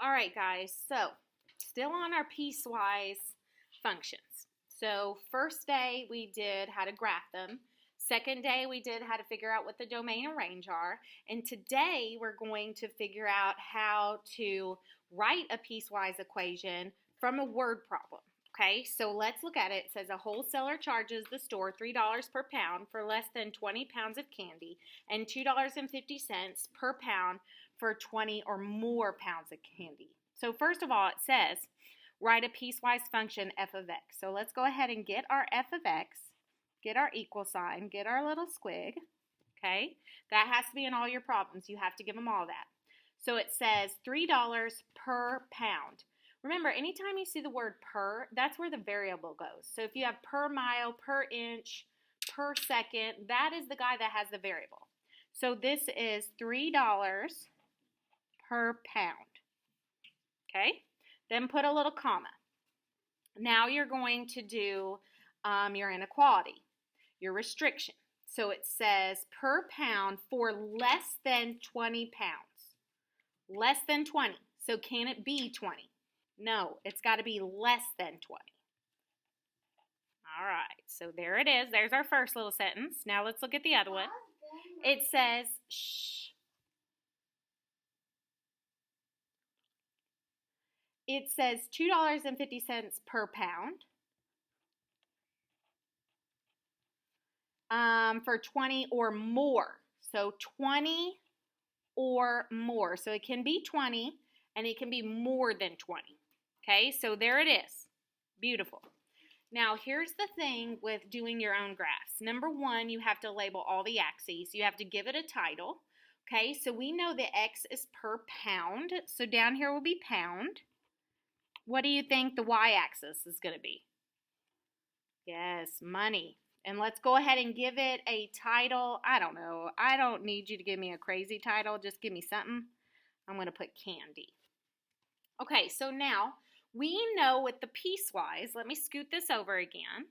All right, guys, so still on our piecewise functions. So first day we did how to graph them. Second day we did how to figure out what the domain and range are. And today we're going to figure out how to write a piecewise equation from a word problem. Okay, so let's look at it. It says a wholesaler charges the store $3 per pound for less than 20 pounds of candy and $2.50 per pound for 20 or more pounds of candy. So first of all, it says write a piecewise function f of x. So let's go ahead and get our f of x, get our equal sign, get our little squig. Okay, that has to be in all your problems. You have to give them all that. So it says $3 per pound. Remember, anytime you see the word per, that's where the variable goes. So if you have per mile, per inch, per second, that is the guy that has the variable. So this is $3 per pound. Okay? Then put a little comma. Now you're going to do your inequality, your restriction. So it says per pound for less than 20 pounds. Less than 20. So can it be 20? No, it's got to be less than 20. All right, so there it is. There's our first little sentence. Now let's look at the other one. It says, shh. It says $2.50 per pound for 20 or more. So 20 or more. So it can be 20 and it can be more than 20. Okay, so there it is. Beautiful. Now, here's the thing with doing your own graphs. Number one, you have to label all the axes. You have to give it a title. Okay, so we know the x is per pound. So down here will be pound. What do you think the y-axis is going to be? Yes, money. And let's go ahead and give it a title. I don't know. I don't need you to give me a crazy title. Just give me something. I'm going to put candy. Okay, so now we know with the piecewise, let me scoot this over again,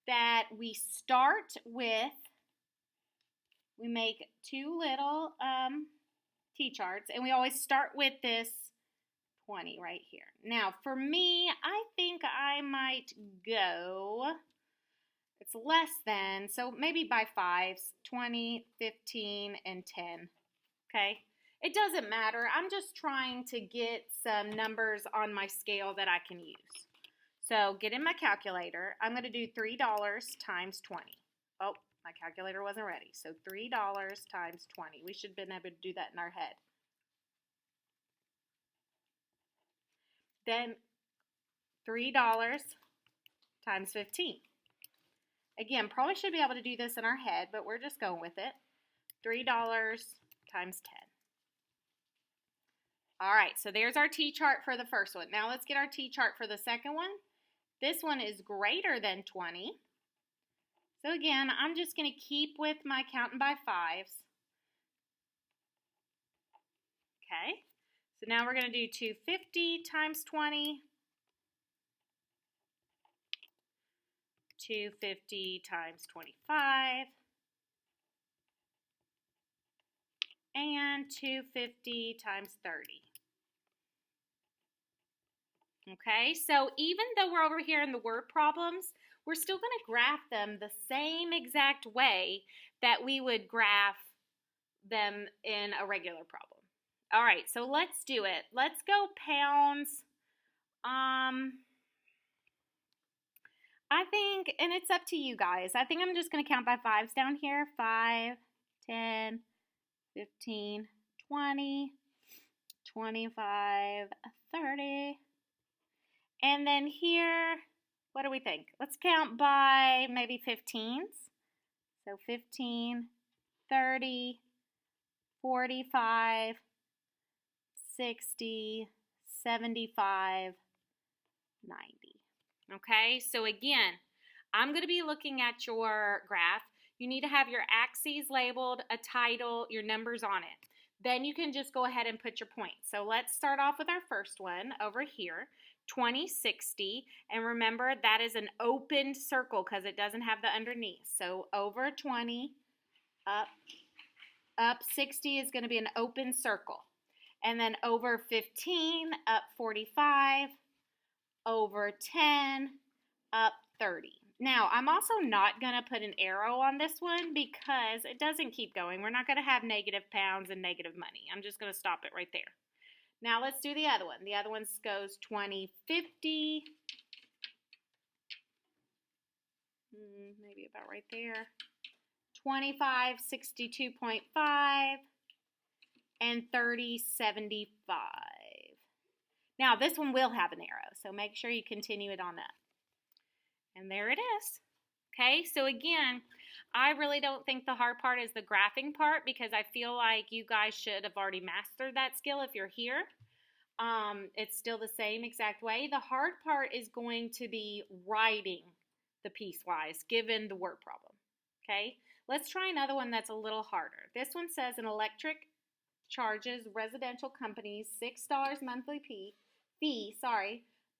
that we start with, we make two little T-charts, and we always start with this 20 right here. Now, for me, I think I might go, it's less than, so maybe by fives, 20, 15, and 10, okay? It doesn't matter. I'm just trying to get some numbers on my scale that I can use. So get in my calculator. I'm going to do $3 times 20. Oh, my calculator wasn't ready. So $3 times 20. We should have been able to do that in our head. Then $3 times 15. Again, probably should be able to do this in our head, but we're just going with it. $3 times 10. All right, so there's our T-chart for the first one. Now let's get our T-chart for the second one. This one is greater than 20. So again, I'm just going to keep with my counting by fives. Okay, so now we're going to do 250 times 20. 250 times 25. And 250 times 30. Okay, so even though we're over here in the word problems, we're still going to graph them the same exact way that we would graph them in a regular problem. All right, so let's do it. Let's go pounds. I think, and it's up to you guys, I think I'm just going to count by fives down here. 5, 10, 15, 20, 25, 30. And then here, what do we think? Let's count by maybe 15s. So 15, 30, 45, 60, 75, 90. Okay, so again, I'm going to be looking at your graph. You need to have your axes labeled, a title, your numbers on it. Then you can just go ahead and put your points. So let's start off with our first one over here, 2060. And remember, that is an open circle because it doesn't have the underneath. So over 20, up 60 is going to be an open circle. And then over 15, up 45, over 10, up 30. Now, I'm also not going to put an arrow on this one because it doesn't keep going. We're not going to have negative pounds and negative money. I'm just going to stop it right there. Now, let's do the other one. The other one goes 20, 50, maybe about right there, 25, 62.5, and 30, 75. Now, this one will have an arrow, so make sure you continue it on up. And there it is. Okay, so again, I really don't think the hard part is the graphing part because I feel like you guys should have already mastered that skill if you're here. It's still the same exact way. The hard part is going to be writing the piecewise given the word problem. Okay, let's try another one that's a little harder. This one says an electric charges residential companies $6 monthly fee,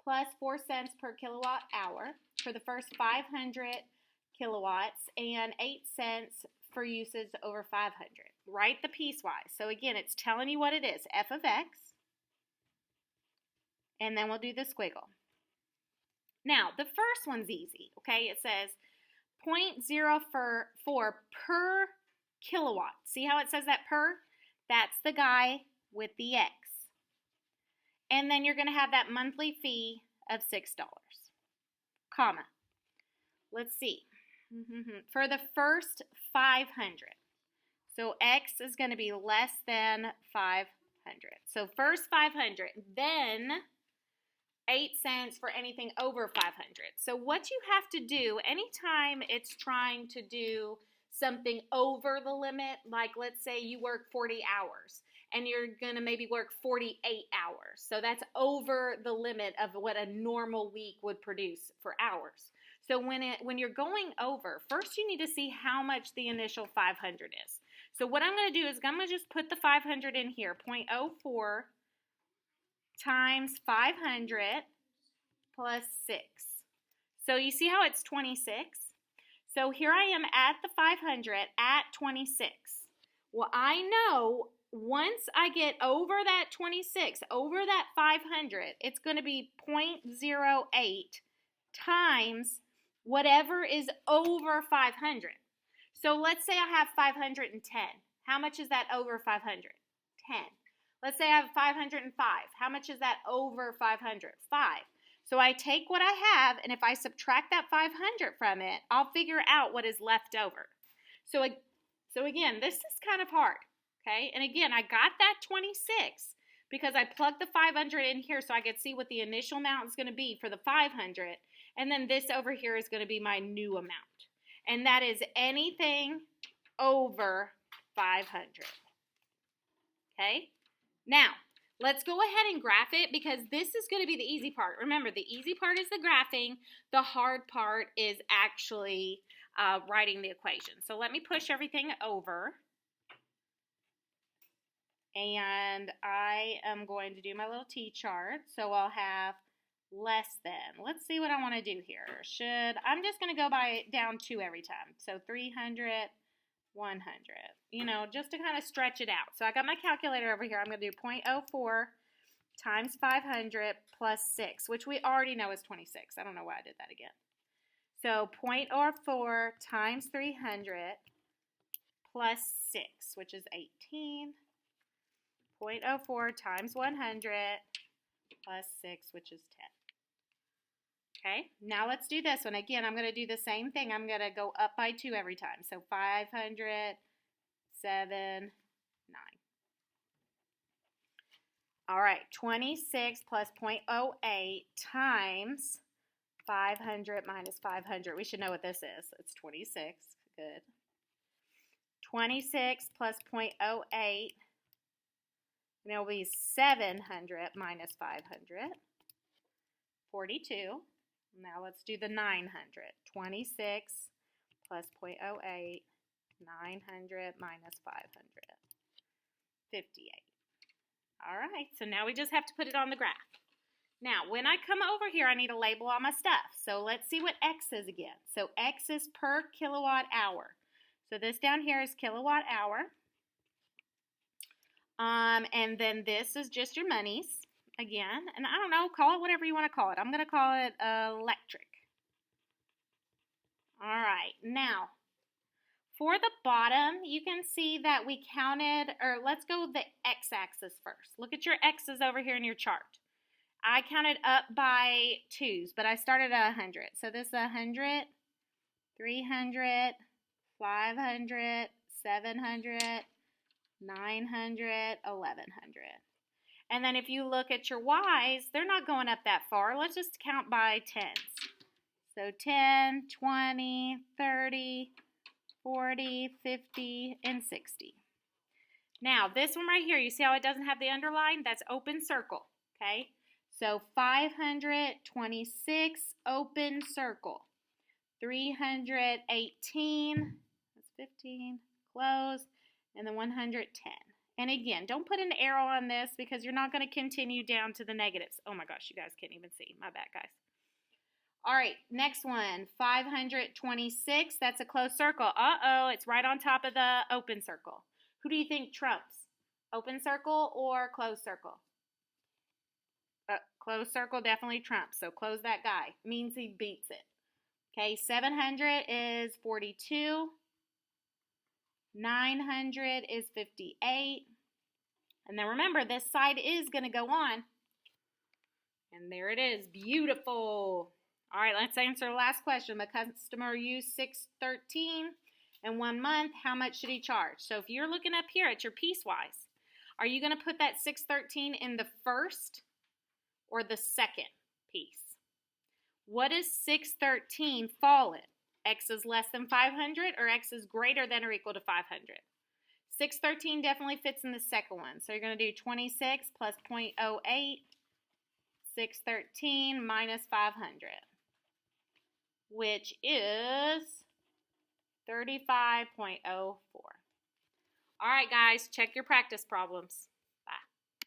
plus 4 cents per kilowatt hour for the first 500 kilowatts and 8 cents for usage over 500. Write the piecewise. So again, it's telling you what it is, f of x, and then we'll do the squiggle. Now, the first one's easy, okay? It says 0.04 per kilowatt. See how it says that per? That's the guy with the X. And then you're going to have that monthly fee of $6, comma. Let's see. For the first 500. So X is going to be less than 500. So first 500, then 8 cents for anything over 500. So what you have to do anytime it's trying to do something over the limit, like let's say you work 40 hours and you're going to maybe work 48 hours. So that's over the limit of what a normal week would produce for hours. So when you're going over, first you need to see how much the initial 500 is. So what I'm going to do is I'm going to just put the 500 in here, 0.04 times 500 plus 6. So you see how it's 26? So here I am at the 500 at 26. Well, I know once I get over that 26, over that 500, it's going to be 0.08 times whatever is over 500. So let's say I have 510. How much is that over 500? 10. Let's say I have 505. How much is that over 500? 5. So I take what I have, and if I subtract that 500 from it, I'll figure out what is left over. So again, this is kind of hard, okay? And again, I got that 26 because I plugged the 500 in here so I could see what the initial amount is going to be for the 500, and then this over here is going to be my new amount. And that is anything over 500, okay? Now, let's go ahead and graph it because this is going to be the easy part. Remember, the easy part is the graphing. The hard part is actually writing the equation. So let me push everything over. And I am going to do my little T-chart. So I'll have less than. Let's see what I want to do here. I'm just going to go down 2 every time. So 300, 100, you know, just to kind of stretch it out. So I got my calculator over here. I'm going to do 0.04 times 500 plus 6, which we already know is 26. I don't know why I did that again. So 0.04 times 300 plus 6, which is 18. 0.04 times 100 plus 6, which is 10. Okay, now let's do this one. Again, I'm going to do the same thing. I'm going to go up by 2 every time. So 500, 7, 9. All right, 26 plus 0.08 times 500 minus 500. We should know what this is. It's 26. Good. 26 plus 0.08. And it'll be 700 minus 500. 42. Now let's do the 900. 26 plus 0.08, 900 minus 500. 58. All right, so now we just have to put it on the graph. Now, when I come over here, I need to label all my stuff. So let's see what X is again. So X is per kilowatt hour. So this down here is kilowatt hour. And then this is just your monies again. And I don't know, call it whatever you want to call it. I'm going to call it electric. All right, now for the bottom, you can see that we counted, or let's go the x-axis first. Look at your x's over here in your chart. I counted up by 2s, but I started at 100. So this is 100, 300, 500, 700, 900, 1100. And then if you look at your y's, they're not going up that far. Let's just count by 10s. So 10, 20, 30, 40, 50, and 60. Now, this one right here, you see how it doesn't have the underline? That's open circle, okay? So 526, open circle. 318, that's 15, close, and then 110. And again, don't put an arrow on this because you're not going to continue down to the negatives. Oh my gosh, you guys can't even see. My bad, guys. All right, next one, 526. That's a closed circle. Uh-oh, it's right on top of the open circle. Who do you think trumps? Open circle or closed circle? Closed circle definitely trumps, so close that guy. Means he beats it. Okay, 700 is 42. 900 is 58. And then remember, this side is going to go on. And there it is. Beautiful. All right, let's answer the last question. The customer used $6.13 in 1 month. How much should he charge? So if you're looking up here at your piecewise, are you going to put that $6.13 in the first or the second piece? What does $6.13 fall in? X is less than 500 or X is greater than or equal to 500? $6.13 definitely fits in the second one. So you're going to do 26 plus 0.08, $6.13 minus 500, which is 35.04. All right, guys, check your practice problems.